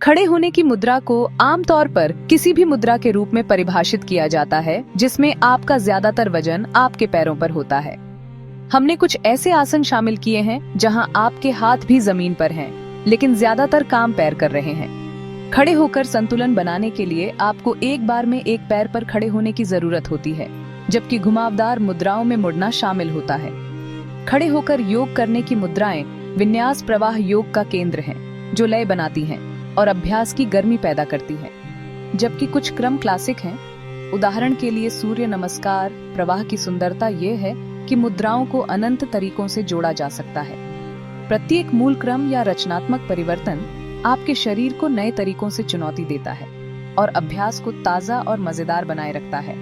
खड़े होने की मुद्रा को आमतौर पर किसी भी मुद्रा के रूप में परिभाषित किया जाता है जिसमें आपका ज्यादातर वजन आपके पैरों पर होता है। हमने कुछ ऐसे आसन शामिल किए हैं जहां आपके हाथ भी जमीन पर हैं, लेकिन ज्यादातर काम पैर कर रहे हैं। खड़े होकर संतुलन बनाने के लिए आपको एक बार में एक पैर पर खड़े होने की जरूरत होती है, जबकि घुमावदार मुद्राओं में मुड़ना शामिल होता है। खड़े होकर योग करने की मुद्राएं विन्यास प्रवाह योग का केंद्र हैं, जो लय बनाती हैं और अभ्यास की गर्मी पैदा करती हैं, जबकि कुछ क्रम क्लासिक हैं। उदाहरण के लिए सूर्य नमस्कार प्रवाह की सुंदरता यह है कि मुद्राओं को अनंत तरीकों से जोड़ा जा सकता है। प्रत्येक मूल क्रम या रचनात्मक परिवर्तन आपके शरीर को नए तरीकों से चुनौती देता है और अभ्यास को ताजा और मजेदार बनाए रखता है।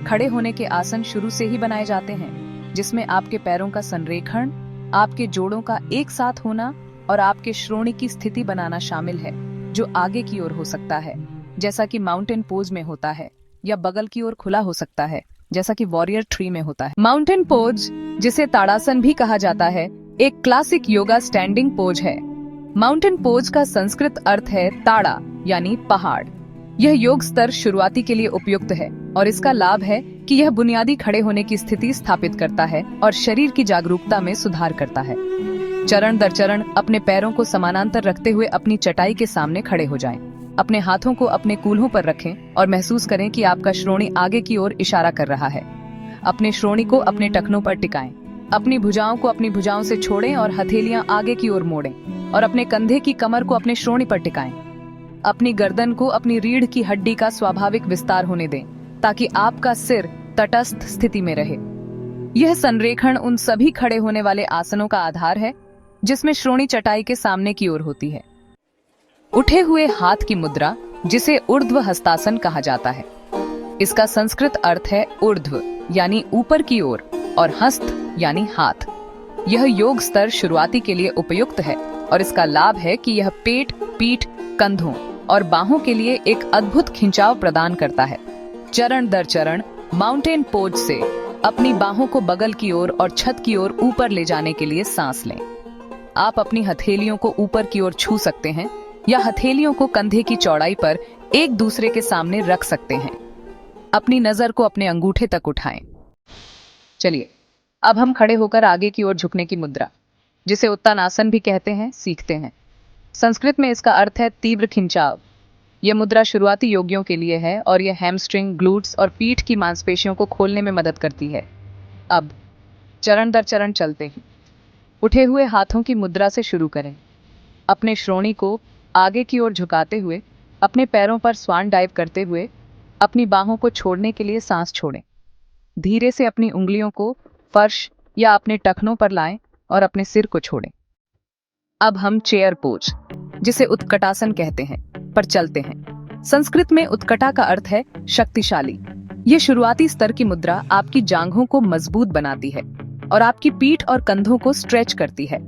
खड़े होने के आसन शुरू से ही बनाए जाते हैं, जिसमें आपके पैरों का संरेखण, आपके जोड़ों का एक साथ होना और आपके श्रोणि की स्थिति बनाना शामिल है, जो आगे की ओर हो सकता है जैसा कि माउंटेन पोज में होता है, या बगल की ओर खुला हो सकता है जैसा कि वॉरियर ट्री में होता है। माउंटेन पोज, जिसे ताड़ासन भी कहा जाता है, एक क्लासिक योगा स्टैंडिंग पोज है। माउंटेन पोज का संस्कृत अर्थ है ताड़ा यानी पहाड़। यह योग स्तर शुरुआती के लिए उपयुक्त है और इसका लाभ है कि यह बुनियादी खड़े होने की स्थिति स्थापित करता है और शरीर की जागरूकता में सुधार करता है। चरण दर चरण अपने पैरों को समानांतर रखते हुए अपनी चटाई के सामने खड़े हो जाएं। अपने हाथों को अपने कूल्हों पर रखें और महसूस करें कि आपका श्रोणि आगे की ओर इशारा कर रहा है। अपने श्रोणि को अपने टखनों पर टिकाएं। अपनी भुजाओं को अपनी भुजाओं से छोड़ें और हथेलियां आगे की ओर मोड़ें और अपने कंधे की कमर को अपने श्रोणि पर टिकाएं। अपनी गर्दन को अपनी रीढ़ की हड्डी का स्वाभाविक विस्तार होने दें, ताकि आपका सिर तटस्थ स्थिति में रहे। यह संरेखण उन सभी खड़े होने वाले आसनों का आधार है जिसमें श्रोणि चटाई के सामने की ओर होती है। उठे हुए हाथ की मुद्रा, जिसे ऊर्ध्व हस्तासन कहा जाता है। इसका संस्कृत अर्थ है ऊर्ध्व यानी ऊपर की ओर और हस्त यानी हाथ। यह योग स्तर शुरुआती के लिए उपयुक्त है और इसका लाभ है कि यह पेट, पीठ, कंधों और बाहों के लिए एक अद्भुत खिंचाव प्रदान करता है। चरण दर चरण माउंटेन पोज से अपनी बाहों को बगल की ओर और छत की ओर ऊपर ले जाने के लिए सांस लें। आप अपनी हथेलियों को ऊपर की ओर छू सकते हैं या हथेलियों को कंधे की चौड़ाई पर एक दूसरे के सामने रख सकते हैं। अपनी नजर को अपने अंगूठे तक उठाएं। चलिए, अब हम खड़े होकर आगे की ओर झुकने की मुद्रा, जिसे उत्तानासन भी कहते हैं, सीखते हैं। संस्कृत में इसका अर्थ है तीव्र खिंचाव। यह मुद्रा शुरुआती योगियों के लिए है और यह हैमस्ट्रिंग, ग्लूट्स और पीठ की मांसपेशियों को खोलने में मदद करती है। अब चरण दर चरण चलते हैं। उठे हुए हाथों की मुद्रा से शुरू करें। अपने श्रोणि को आगे की ओर झुकाते हुए, अपने पैरों पर स्वान डाइव करते हुए, अपनी बाहों को छोड़ने के लिए सांस छोड़ें। धीरे से अपनी उंगलियों को फर्श या अपने टखनों पर लाएं और अपने सिर को छोड़ें। अब हम चेयर पोज, जिसे उत्कटासन कहते हैं, पर चलते हैं। संस्कृत में उत्कटा का अर्थ है शक्तिशाली। यह शुरुआती स्तर की मुद्रा आपकी जांघों को मजबूत बनाती है और आपकी पीठ और कंधों को स्ट्रेच करती है।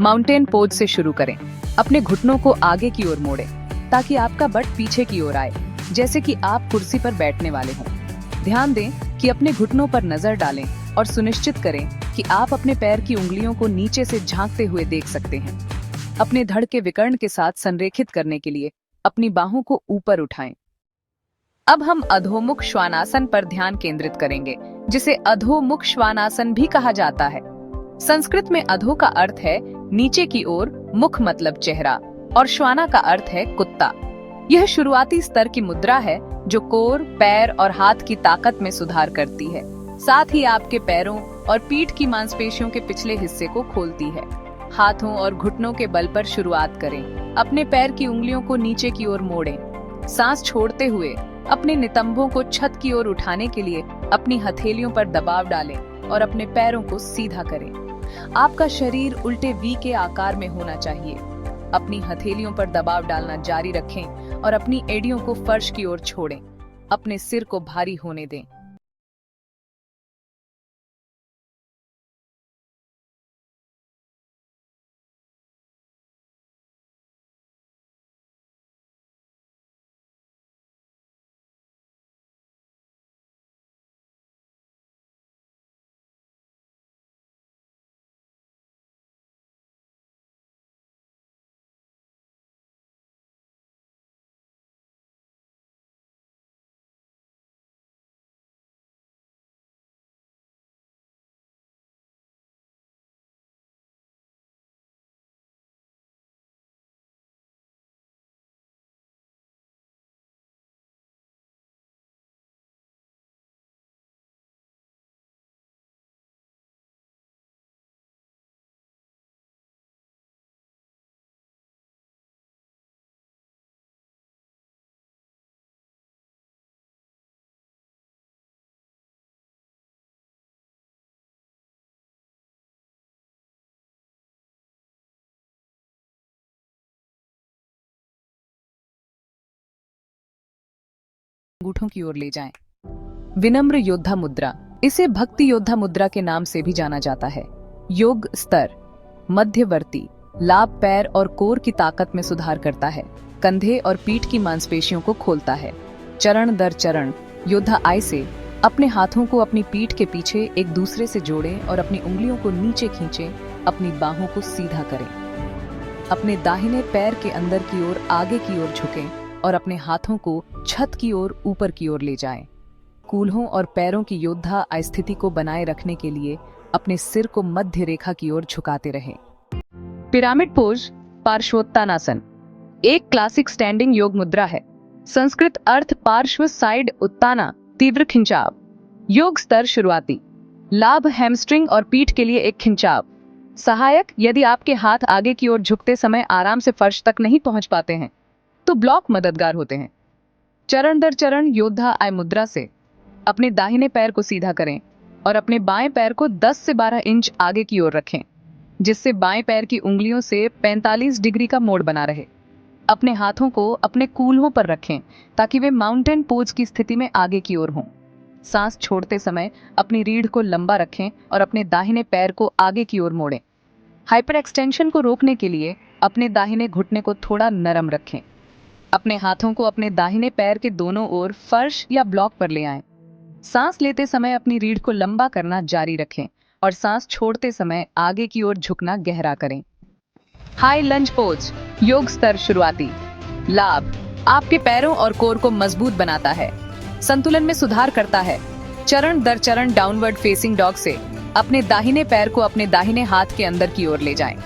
माउंटेन पोज से शुरू करें। अपने घुटनों को आगे की ओर मोड़ें ताकि आपका बट पीछे की ओर आए, जैसे कि आप कुर्सी पर बैठने वाले हों। ध्यान दें कि अपने घुटनों पर नजर डालें और सुनिश्चित करें कि आप अपने पैर की उंगलियों को नीचे से झांकते हुए देख सकते हैं। अपने धड़ के विकर्ण के साथ संरेखित करने के लिए अपनी बाहों को ऊपर उठाएं। अब हम अधोमुख श्वानासन पर ध्यान केंद्रित करेंगे, जिसे अधोमुख श्वानासन भी कहा जाता है। संस्कृत में अधो का अर्थ है नीचे की ओर, मुख मतलब चेहरा, और श्वाना का अर्थ है कुत्ता। यह शुरुआती स्तर की मुद्रा है जो कोर, पैर और हाथ की ताकत में सुधार करती है। साथ ही आपके पैरों और पीठ की मांसपेशियों के पिछले हिस्से को खोलती है। हाथों और घुटनों के बल पर शुरुआत करें। अपने पैर की उंगलियों को नीचे की ओर मोड़ें। सांस छोड़ते हुए अपने नितंबों को छत की ओर उठाने के लिए अपनी हथेलियों पर दबाव डालें और अपने पैरों को सीधा करें। आपका शरीर उल्टे वी के आकार में होना चाहिए। अपनी हथेलियों पर दबाव डालना जारी रखें और अपनी एड़ियों को फर्श की ओर छोड़ें। अपने सिर को भारी होने दें। अंगूठों की ओर ले जाएं। विनम्र योद्धा मुद्रा, इसे भक्ति योद्धा मुद्रा के नाम से भी जाना जाता है। योग स्तर मध्यवर्ती, लाभ पैर और कोर की ताकत में सुधार करता है, कंधे और पीठ की मांसपेशियों को खोलता है। चरण दर चरण, योद्धा आई से अपने हाथों को अपनी पीठ के पीछे एक दूसरे से जोड़ें और अपनी उंगलियों को नीचे खींचें, अपनी बाहों को सीधा करें। अपने दाहिने पैर के अंदर की ओर आगे की ओर झुकें और अपने हाथों को छत की ओर ऊपर की ओर ले जाएं। कूल्हों और पैरों की योद्धा स्थिति को बनाए रखने के लिए अपने सिर को मध्य रेखा की ओर झुकाते रहें। पिरामिड पोज, पार्श्वोत्तानासन, एक क्लासिक स्टैंडिंग योग मुद्रा है। संस्कृत अर्थ पार्श्व साइड उत्ताना, तीव्र खिंचाव। योग स्तर शुरुआती, लाभ हैमस्ट्रिंग और पीठ के लिए एक खिंचाव। सहायक, यदि आपके हाथ आगे की ओर झुकते समय आराम से फर्श तक नहीं पहुंच पाते हैं तो ब्लॉक मददगार होते हैं। चरण दर चरण योद्धा आय मुद्रा से अपने दाहिने पैर को सीधा करें और अपने बाएं पैर को 10 से 12 इंच आगे की ओर रखें, जिससे बाएं पैर की उंगलियों से 45 डिग्री का मोड़ बना रहे। अपने हाथों को अपने कूल्हों पर रखें ताकि वे माउंटेन पोज की स्थिति में आगे की ओर हों। सांस छोड़ते समय अपनी रीढ़ को लंबा रखें और अपने दाहिने पैर को आगे की ओर मोड़ें। हाइपर एक्सटेंशन को रोकने के लिए अपने दाहिने घुटने को थोड़ा नरम रखें। अपने हाथों को अपने दाहिने पैर के दोनों ओर फर्श या ब्लॉक पर ले आएं। सांस लेते समय अपनी रीढ़ को लंबा करना जारी रखें और सांस छोड़ते समय आगे की ओर झुकना गहरा करें। हाई लंज पोज, योग स्तर शुरुआती। लाभ, आपके पैरों और कोर को मजबूत बनाता है, संतुलन में सुधार करता है। चरण दर चरण डाउनवर्ड फेसिंग डॉग से अपने दाहिने पैर को अपने दाहिने हाथ के अंदर की ओर ले जाएं।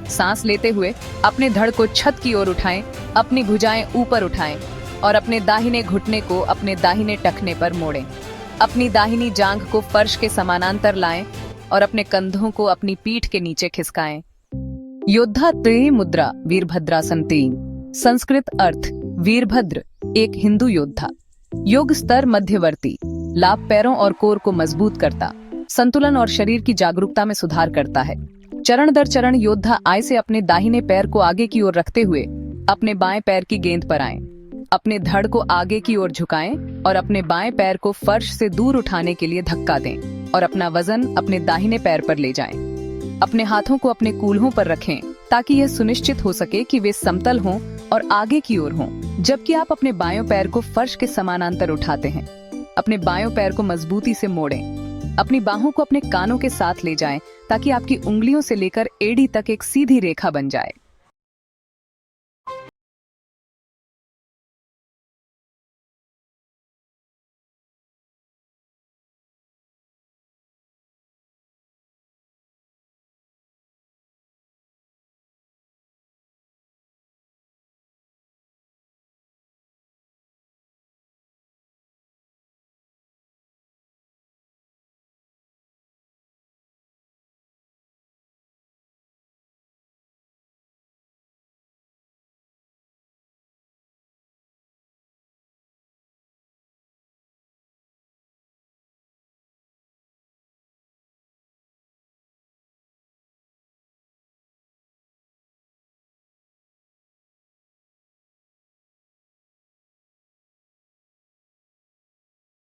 सांस लेते हुए अपने धड़ को छत की ओर उठाएं, अपनी भुजाएं ऊपर उठाएं और अपने दाहिने घुटने को अपने दाहिने टखने पर मोड़ें। अपनी दाहिनी जांघ को फर्श के समानांतर लाएं और अपने कंधों को अपनी पीठ के नीचे खिसकाएं। योद्धा त्रयी मुद्रा, वीरभद्रासन 3, संस्कृत अर्थ वीरभद्र, एक हिंदू योद्धा। योग स्तर मध्यवर्ती, लाभ पैरों और कोर को मजबूत करता, संतुलन और शरीर की जागरूकता में सुधार करता है। चरण दर चरण योद्धा आय से अपने दाहिने पैर को आगे की ओर रखते हुए अपने बाएं पैर की गेंद पर आएं। अपने धड़ को आगे की ओर झुकाएं और अपने बाएं पैर को फर्श से दूर उठाने के लिए धक्का दें और अपना वजन अपने दाहिने पैर पर ले जाएं। अपने हाथों को अपने कूल्हों पर रखें ताकि यह सुनिश्चित हो सके कि वे समतल हों और आगे की ओर हों, जबकि आप अपने बाएं पैर को फर्श के समानांतर उठाते हैं। अपने बाएं पैर को मजबूती से मोड़ें। अपनी बाहों को अपने कानों के साथ ले जाएं ताकि आपकी उंगलियों से लेकर एड़ी तक एक सीधी रेखा बन जाए।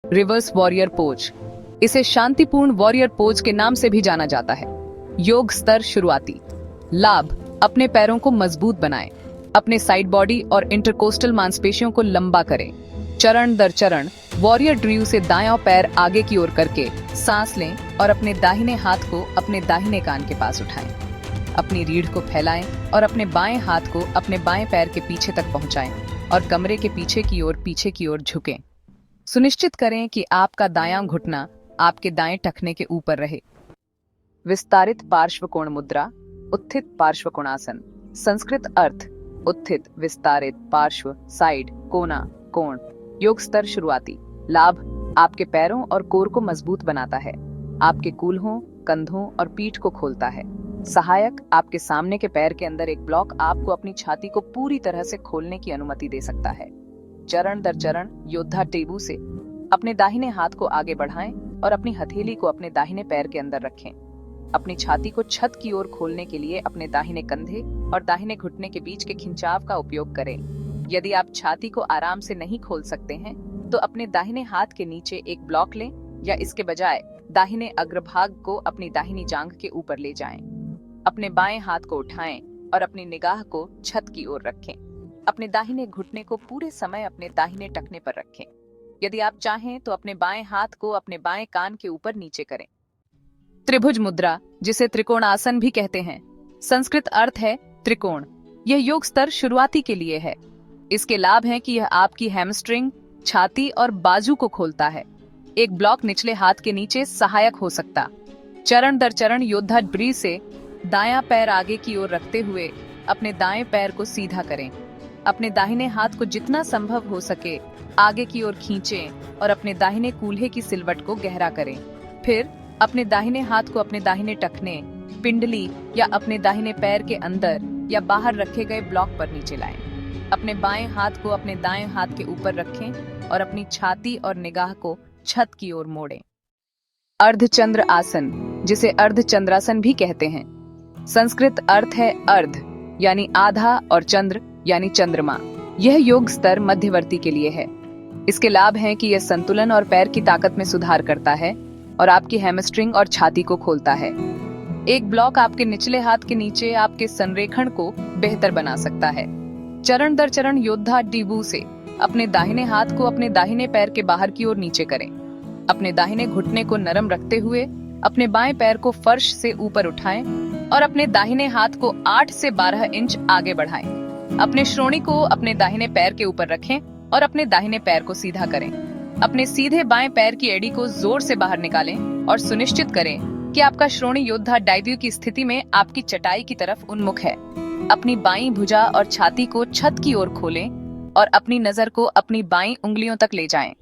रिवर्स वॉरियर पोज, इसे शांतिपूर्ण वॉरियर पोज के नाम से भी जाना जाता है। योग स्तर शुरुआती। लाभ, अपने पैरों को मजबूत बनाएं, अपने साइड बॉडी और इंटरकोस्टल मांसपेशियों को लंबा करें। चरण दर चरण वॉरियर ड्रीव से दायां पैर आगे की ओर करके सांस लें और अपने दाहिने हाथ को अपने दाहिने कान के पास उठाएं। अपनी रीढ़ को फैलाएं और अपने बाएं हाथ को अपने बाएं पैर के पीछे तक पहुंचाएं और कमरे के पीछे की ओर झुकें। सुनिश्चित करें कि आपका दायां घुटना आपके दाएं टखने के ऊपर रहे। विस्तारित पार्श्व कोण मुद्रा, उत्थित पार्श्व कोणासन, संस्कृत अर्थ उत्थित, विस्तारित, पार्श्व, साइड, कोना, कोण। योग स्तर शुरुआती। लाभ, आपके पैरों और कोर को मजबूत बनाता है, आपके कूल्हों, कंधों और पीठ को खोलता है। सहायक, आपके सामने के पैर के अंदर एक ब्लॉक आपको अपनी छाती को पूरी तरह से खोलने की अनुमति दे सकता है। चरण दर चरण योद्धा टेबू से अपने दाहिने हाथ को आगे बढ़ाएं और अपनी हथेली को अपने दाहिने पैर के अंदर रखें। अपनी छाती को छत की ओर खोलने के लिए अपने दाहिने कंधे और दाहिने घुटने के बीच के खिंचाव का उपयोग करें। यदि आप छाती को आराम से नहीं खोल सकते हैं तो अपने दाहिने हाथ के नीचे एक ब्लॉक लें या इसके बजाय दाहिने अग्रभाग को अपनी दाहिनी जांघ के ऊपर ले जाएं। अपने बाएं हाथ को उठाएं और अपनी निगाह को छत की ओर रखें। अपने दाहिने घुटने को पूरे समय अपने दाहिने टखने पर रखें। यदि आप चाहें तो अपने बाएं हाथ को अपने बाएं कान के ऊपर नीचे करें। त्रिभुज मुद्रा, जिसे त्रिकोणासन भी कहते हैं, संस्कृत अर्थ है त्रिकोण। यह योग स्तर शुरुआती के लिए है। इसके लाभ हैं कि यह आपकी हैमस्ट्रिंग, छाती और बाजू को खोलता है। एक ब्लॉक निचले हाथ के नीचे सहायक हो सकता। चरण दर चरण योद्धा ब्री से दायां पैर आगे की ओर रखते हुए अपने दाएं पैर को सीधा करें। अपने दाहिने हाथ को जितना संभव हो सके आगे की ओर खींचें और अपने दाहिने कूल्हे की सिलवट को गहरा करें। फिर अपने दाहिने हाथ को अपने दाहिने टखने, पिंडली या अपने दाहिने पैर के अंदर या बाहर रखे गए ब्लॉक पर नीचे लाएं। अपने बाएं हाथ को अपने दाएं हाथ के ऊपर रखें और अपनी छाती और निगाह को छत की ओर मोड़ें। अर्धचंद्र आसन, जिसे अर्धचंद्रासन भी कहते हैं, संस्कृत अर्थ है अर्ध यानी आधा और चंद्र यानी चंद्रमा। यह योग स्तर मध्यवर्ती के लिए है। इसके लाभ हैं कि यह संतुलन और पैर की ताकत में सुधार करता है और आपकी हैमस्ट्रिंग और छाती को खोलता है। एक ब्लॉक आपके निचले हाथ के नीचे आपके संरेखण को बेहतर बना सकता है। चरण दर चरण योद्धा डीबू से अपने दाहिने हाथ को अपने दाहिने पैर के बाहर की ओर नीचे करें। अपने दाहिने घुटने को नरम रखते हुए अपने बाएं पैर को फर्श से ऊपर उठाएं और अपने दाहिने हाथ को 8 से 12 इंच आगे बढ़ाएं। अपने श्रोणी को अपने दाहिने पैर के ऊपर रखें और अपने दाहिने पैर को सीधा करें। अपने सीधे बाएं पैर की एड़ी को जोर से बाहर निकालें और सुनिश्चित करें कि आपका श्रोणी योद्धा डाइव्यू की स्थिति में आपकी चटाई की तरफ उन्मुख है। अपनी बाईं भुजा और छाती को छत की ओर खोलें और अपनी नजर को अपनी बाईं उंगलियों तक ले जाएं।